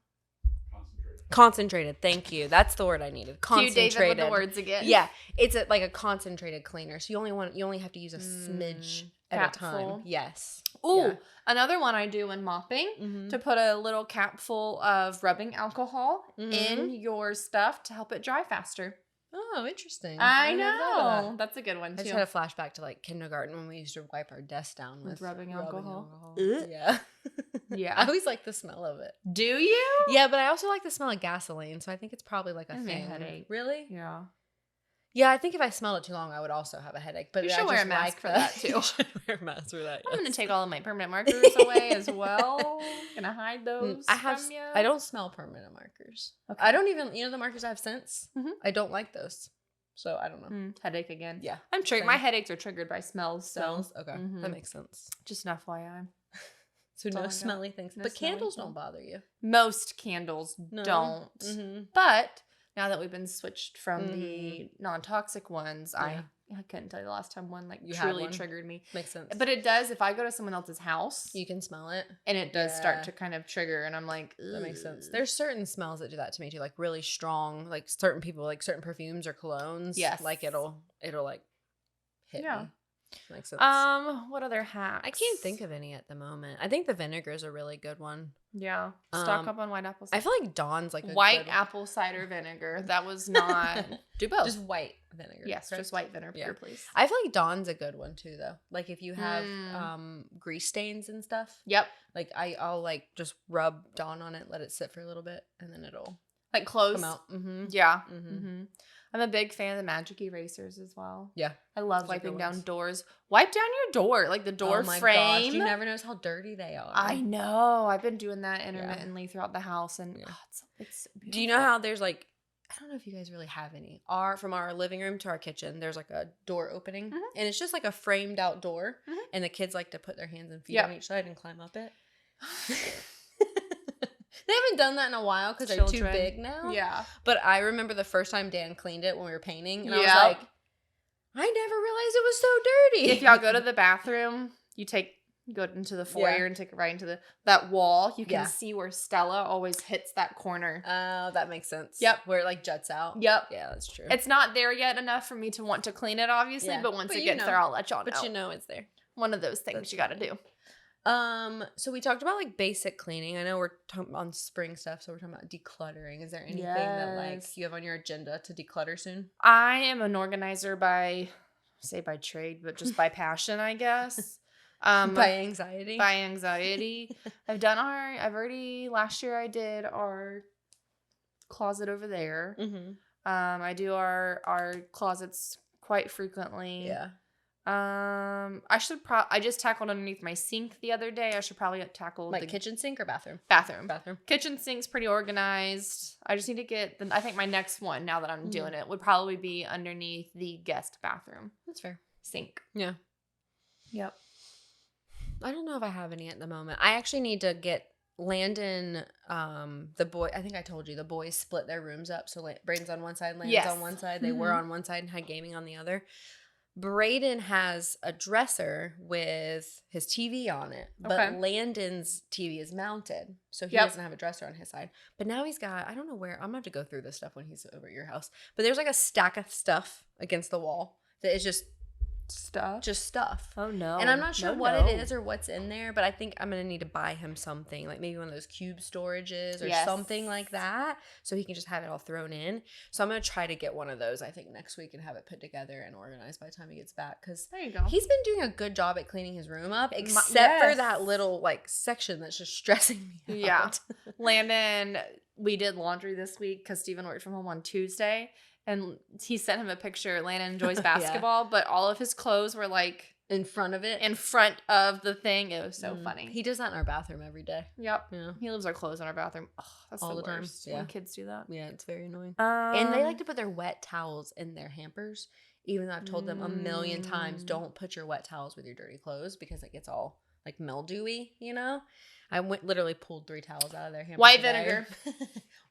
Concentrated. Thank you. That's the word I needed. Concentrated. Cue David with the words again. Yeah, it's like a concentrated cleaner. So you only have to use a smidge at a time. Yes. Ooh, another one I do when mopping to put a little capful of rubbing alcohol in your stuff to help it dry faster. Oh, interesting. I know. That's a good one too. I just had a flashback to like kindergarten when we used to wipe our desk down with rubbing alcohol. Yeah. Yeah. I always like the smell of it. Do you? Yeah, but I also like the smell of gasoline, so I think it's probably like a thing. Headache. Really? Yeah. Yeah, I think if I smelled it too long, I would also have a headache. But you should wear a mask for that too. You should wear a mask for that. I'm gonna take all of my permanent markers away as well. Gonna hide those. From you. I don't smell permanent markers. Okay. I don't even. You know the markers I have since. I don't like those. So I don't know. Headache again. Yeah, I'm triggered. My headaches are triggered by smells. So. Smells. Okay, that makes sense. Just an FYI. So no smelly things, but candles don't bother you. Most candles don't. But now that we've been switched from the non-toxic ones, I couldn't tell you the last time one like truly triggered me. Makes sense. But it does if I go to someone else's house. You can smell it. And it does start to kind of trigger and I'm like, ugh. That makes sense. There's certain smells that do that to me too, like really strong, like certain people, like certain perfumes or colognes. Yes. Like it'll like hit me. Makes sense. What other hacks? I can't think of any at the moment. I think the vinegar is a really good one. Yeah. Stock up on white apple cider. I feel like Dawn's like a white apple cider vinegar. That was not do both. Just white vinegar. Yes, correct? Just white vinegar, please. I feel like Dawn's a good one too though. Like if you have grease stains and stuff. Yep. Like I'll like just rub Dawn on it, let it sit for a little bit, and then it'll like close. Come out. Yeah. I'm a big fan of the magic erasers as well. Yeah. I love wiping down doors. Wipe down your door, like the door frame. Gosh, you never notice how dirty they are. I know. I've been doing that intermittently throughout the house, and it's beautiful. Do you know how there's like, I don't know if you guys really have any. From our living room to our kitchen, there's like a door opening, and it's just like a framed out door, and the kids like to put their hands and feet on each side and climb up it. They haven't done that in a while because they're too big now. Yeah. But I remember the first time Dan cleaned it when we were painting, and I was like, I never realized it was so dirty. If y'all go to the bathroom, you go into the foyer and take it right into that wall. You can see where Stella always hits that corner. Oh, that makes sense. Yep. Where it like juts out. Yep. Yeah, that's true. It's not there yet enough for me to want to clean it, obviously, but once it gets there, I'll let y'all know. But you know it's there. One of those things you got to do. So we talked about like basic cleaning. I know we're talking on spring stuff, so we're talking about decluttering. Is there anything that like you have on your agenda to declutter soon? I am an organizer by trade, but just by passion, I guess. By anxiety. By anxiety. Last year I did our closet over there. I do our closets quite frequently. Yeah. I just tackled underneath my sink the other day. I should probably tackle the kitchen sink or bathroom? Bathroom. Kitchen sink's pretty organized. I just need to get I think my next one, now that I'm doing it, would probably be underneath the guest bathroom. That's fair. Sink. Yeah. Yep. I don't know if I have any at the moment. I actually need to get Landon, the boy, I think I told you, the boys split their rooms up. So Brayden's on one side, Landon's on one side. They were on one side and had gaming on the other. Braden has a dresser with his TV on it, but Okay. Landon's TV is mounted, so he Yep. doesn't have a dresser on his side. But now he's got, I don't know where, I'm gonna have to go through this stuff when he's over at your house. But there's like a stack of stuff against the wall that is just stuff. Oh no. And I'm not sure No, what no. it is or what's in there, but I think I'm going to need to buy him something, like maybe one of those cube storages or Yes. something like that, so he can just have it all thrown in. So I'm going to try to get one of those, I think, next week and have it put together and organized by the time he gets back, because There you go. he's been doing a good job at cleaning his room up, except for yes. that little, like, section that's just stressing me Yeah. out. Landon, we did laundry this week because Steven worked from home on Tuesday. And he sent him a picture. Landon enjoys Yeah. basketball, but all of his clothes were like In front of it. in front of the thing. It was so funny. He does that in our bathroom every day. Yep. Yeah. He leaves our clothes in our bathroom. Oh, that's All the the time. worst Yeah. when kids do that. Yeah, it's very annoying. And they like to put their wet towels in their hampers, even though I've told them a million times, don't put your wet towels with your dirty clothes because it gets all like mildewy, you know? I literally pulled 3 towels out of their hamper. White today. vinegar.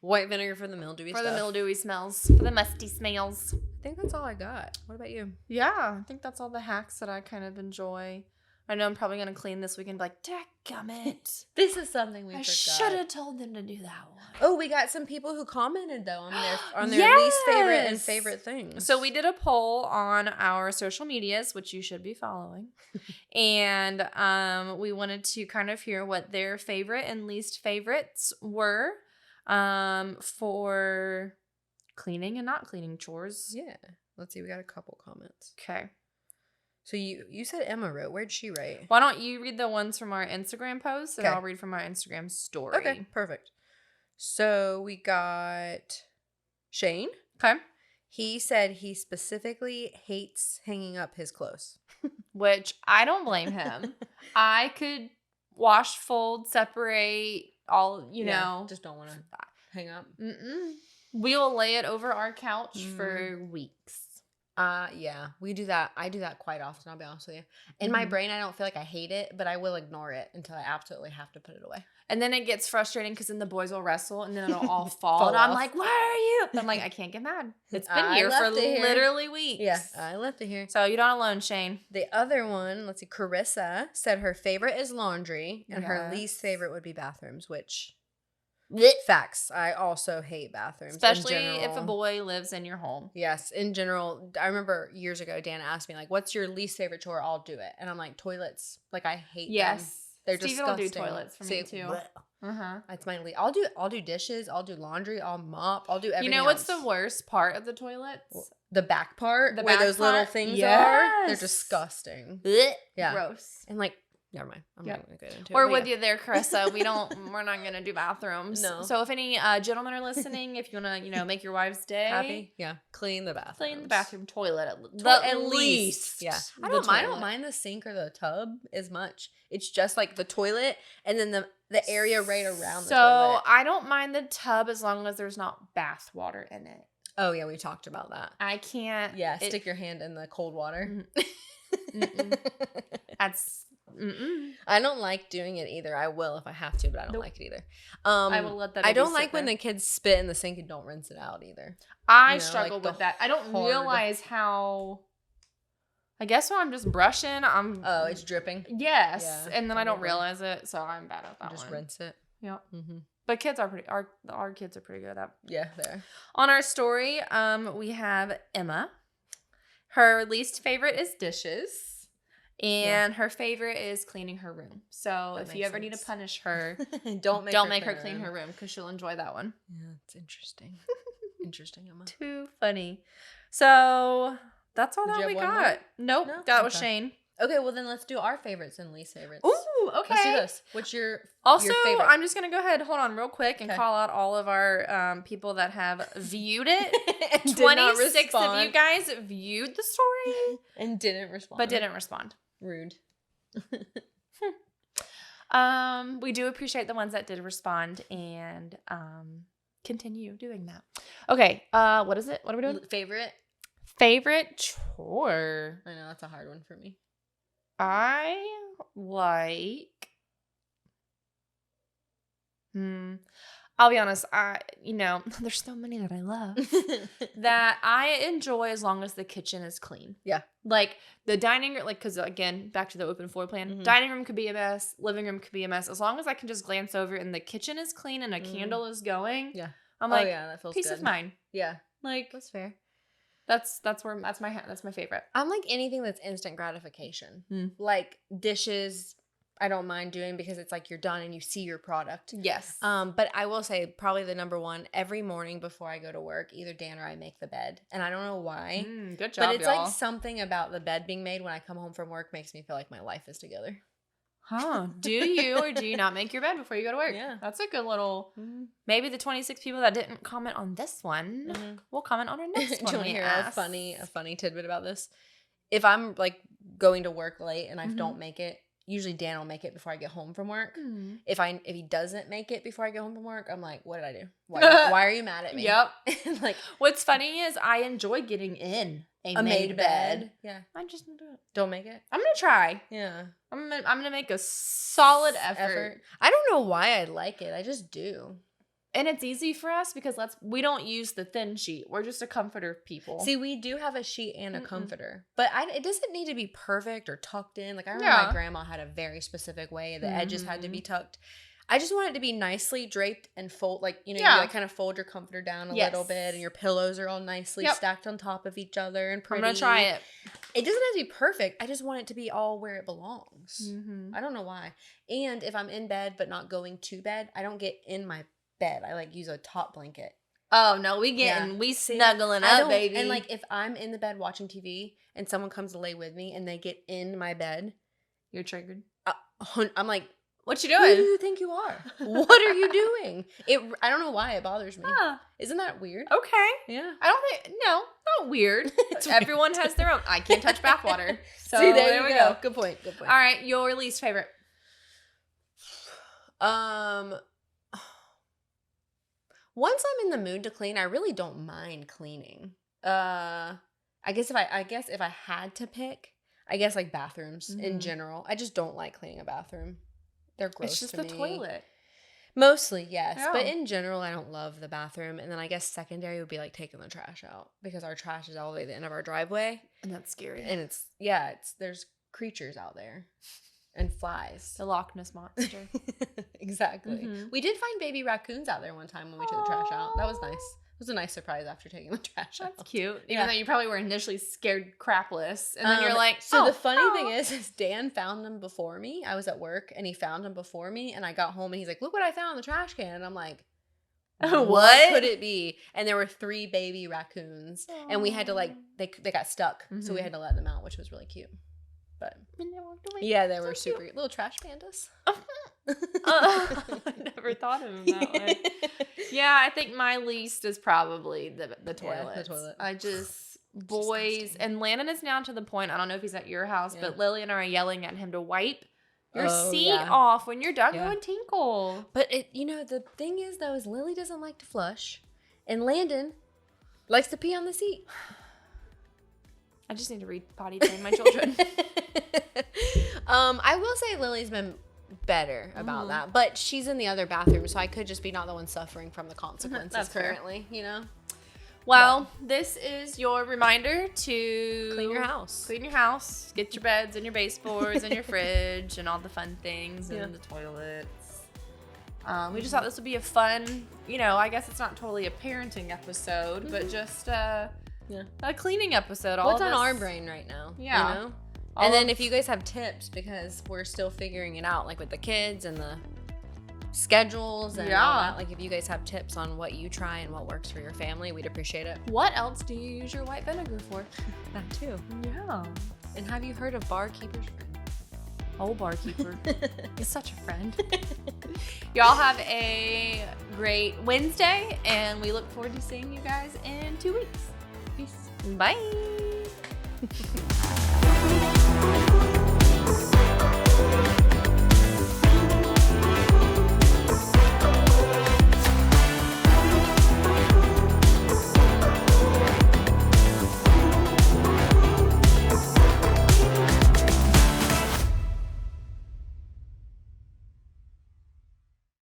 White vinegar for the mildewy For stuff. the mildewy smells, for the musty smells. I think that's all I got. What about you? Yeah, I think that's all the hacks that I kind of enjoy. I know I'm probably going to clean this weekend and be like, dadgummit. This is something we I forgot. should have told them to do that one. Oh, we got some people who commented though on their least favorite and Yes! favorite things. So we did a poll on our social medias, which you should be following. And we wanted to kind of hear what their favorite and least favorites were for cleaning and not cleaning chores. yeah. Let's see. We got a couple comments. Okay. So you said Emma wrote. Where'd she write? Why don't you read the ones from our Instagram post and Okay. I'll read from our Instagram story. Okay, perfect. So we got Shane. Okay. He said he specifically hates hanging up his clothes. Which I don't blame him. I could wash, fold, separate, all, you know. Just don't want to hang up. We'll lay it over our couch for weeks. Yeah, we do that. I do that quite often, I'll be honest with you. In my brain, I don't feel like I hate it, but I will ignore it until I absolutely have to put it away. And then it gets frustrating because then the boys will wrestle and then it'll all fall. Fall And I'm off. like, why are you? But I'm like, I can't get mad. It's been I here for left it here. literally weeks. Yeah, I left it here. So you're not alone, Shane. The other one, let's see, Carissa said her favorite is laundry and her Yes. least favorite would be bathrooms, which facts. I also hate bathrooms. in Especially if a general. boy lives in your home. Yes, in general. I remember years ago, Dan asked me, like, what's your least favorite chore? I'll do it. And I'm like, toilets. Like, I hate them. Yes. They're Steven will disgusting. do toilets for me too. bleh. Uh-huh. That's my least. I'll do dishes. I'll do laundry. I'll mop. I'll do everything You know what's else. the worst part of the toilets? The back part, The where back those little part? things are. Yes. They're disgusting. Blech. Yeah. Gross. And like, never mind. I'm Yep. not gonna get into it. We're but with yeah. you there, Carissa. We're not gonna do bathrooms. No. So if any gentlemen are listening, if you wanna, make your wife's day Happy? Yeah. Clean the bathroom. clean the bathroom toilet At least. Yeah. the I don't toilet. mind the sink or the tub as much. It's just like the toilet and then the area right around the So toilet. I don't mind the tub as long as there's not bath water in it. Oh yeah, we talked about that. I can't. Yeah, stick your hand in the cold water. Mm-mm. That's. I don't like doing it either. I will if I have to, but I don't Nope. like it either. I will let that. I baby don't sit like when there. the kids spit in the sink and don't rinse it out either. I you know, struggle like the with that. I don't hard- realize how. I guess when I'm just brushing, I'm. Oh, it's dripping. Yes, Yeah, and then I don't probably. realize it, so I'm bad at that Just one. rinse it. Yep. Mm-hmm. But kids are pretty. Our kids are pretty good at that. Yeah, there. On our story, we have Emma. Her least favorite is dishes, and her favorite is cleaning her room. So That if you makes ever need to sense. punish her, don't make her clean her room because she'll enjoy that one. Yeah, it's interesting. Interesting, Emma. Too funny. So that's all Did you that we have one more? got. Nope, No? that was Okay. Shane. Okay, well then let's do our favorites and least favorites. Ooh, okay. Let's do this. What's your Also, favorite? I'm just gonna go ahead, hold on, real quick, and Okay. call out all of our people that have viewed it. And did not 26 of respond. you guys viewed the story, and didn't respond. but didn't respond. Rude. We do appreciate the ones that did respond and continue doing that. Okay, what is it? What are we doing? Favorite? Favorite chore. I know that's a hard one for me. I like I'll be honest, there's so many that I love that I enjoy as long as the kitchen is clean. Yeah. Like the dining room, because again, back to the open floor plan, dining room could be a mess, living room could be a mess. As long as I can just glance over and the kitchen is clean and a candle is going. Yeah. I'm like, that feels peace good. of mind. Yeah. Like That's fair. that's my favorite. I'm like anything that's instant gratification. Like dishes, I don't mind doing because it's like you're done and you see your product. Yes. But I will say probably the number one, every morning before I go to work, either Dan or I make the bed. And I don't know why. Good job, but it's y'all. like something about the bed being made when I come home from work makes me feel like my life is together. Huh. Do you or do you not make your bed before you go to work? Yeah. That's a good little, maybe the 26 people that didn't comment on this one will comment on our next one. Do you want to we hear asked. a funny tidbit about this? If I'm like going to work late and I don't make it, usually Dan will make it before I get home from work. If he doesn't make it before I get home from work, I'm like, what did I do? Why are you mad at me? Yep. Like, what's funny is I enjoy getting in a made bed. Yeah. I just don't do it. Don't make it. I'm gonna try. Yeah. I'm gonna make a solid effort. I don't know why I like it. I just do. And it's easy for us because we don't use the thin sheet. We're just a comforter people. See, we do have a sheet and a comforter, but it doesn't need to be perfect or tucked in. Like I remember my grandma had a very specific way the edges had to be tucked. I just want it to be nicely draped and fold, like, you like kind of fold your comforter down a little bit and your pillows are all nicely stacked on top of each other and pretty. I'm going to try it. It doesn't have to be perfect. I just want it to be all where it belongs. I don't know why. And if I'm in bed but not going to bed, I don't get in my bed. I like use a top blanket. Oh, no, we snuggling up, baby. And like if I'm in the bed watching TV and someone comes to lay with me and they get in my bed. You're triggered. I'm like, what you who doing? do you think you are? What are you doing? I don't know why it bothers me. Isn't that weird? Okay. Yeah. I don't think, no, not weird. Everyone has their own. I can't touch bathwater. So see, there we go. Good point. All right, your least favorite. Once I'm in the mood to clean, I really don't mind cleaning. I guess if I had to pick, I guess like bathrooms in general. I just don't like cleaning a bathroom. They're gross. It's just to the me. Toilet. Mostly, yes. Yeah. But in general, I don't love the bathroom. And then I guess secondary would be like taking the trash out because our trash is all the way at the end of our driveway. And that's scary. And there's creatures out there and flies. The Loch Ness Monster. Exactly. We did find baby raccoons out there one time when we took the trash out. That was nice. It was a nice surprise after taking the trash out. That's cute. Even though you probably were initially scared crapless. And then you're like, so the funny thing is Dan found them before me. I was at work and he found them before me. And I got home and he's like, look what I found in the trash can. And I'm like, what could it be? And there were 3 baby raccoons. And we had to they got stuck. So we had to let them out, which was really cute. But yeah, they were super cute. Little trash pandas. I never thought of them that way. Yeah, I think my least is probably the toilet. The toilet. I just, boys, disgusting. and Landon is now to the point, I don't know if he's at your house, but Lily and I are yelling at him to wipe your seat off when you're done going tinkle. But the thing is though, is Lily doesn't like to flush and Landon likes to pee on the seat. I just need to potty train my children. I will say Lily's been better about that, but she's in the other bathroom, so I could just be not the one suffering from the consequences currently, Well, this is your reminder to clean your house. Clean your house. Get your beds and your baseboards and your fridge and all the fun things and the toilets. We just thought this would be a fun, I guess it's not totally a parenting episode, but just a cleaning episode. What's on our brain right now? Yeah. And then if you guys have tips, because we're still figuring it out, like with the kids and the schedules and all that, like if you guys have tips on what you try and what works for your family, we'd appreciate it. What else do you use your white vinegar for? That too. Yeah. And have you heard of Barkeeper's Friend? Oh, Barkeeper. He's such a friend. Y'all have a great Wednesday, and we look forward to seeing you guys in 2 weeks. Peace. Bye.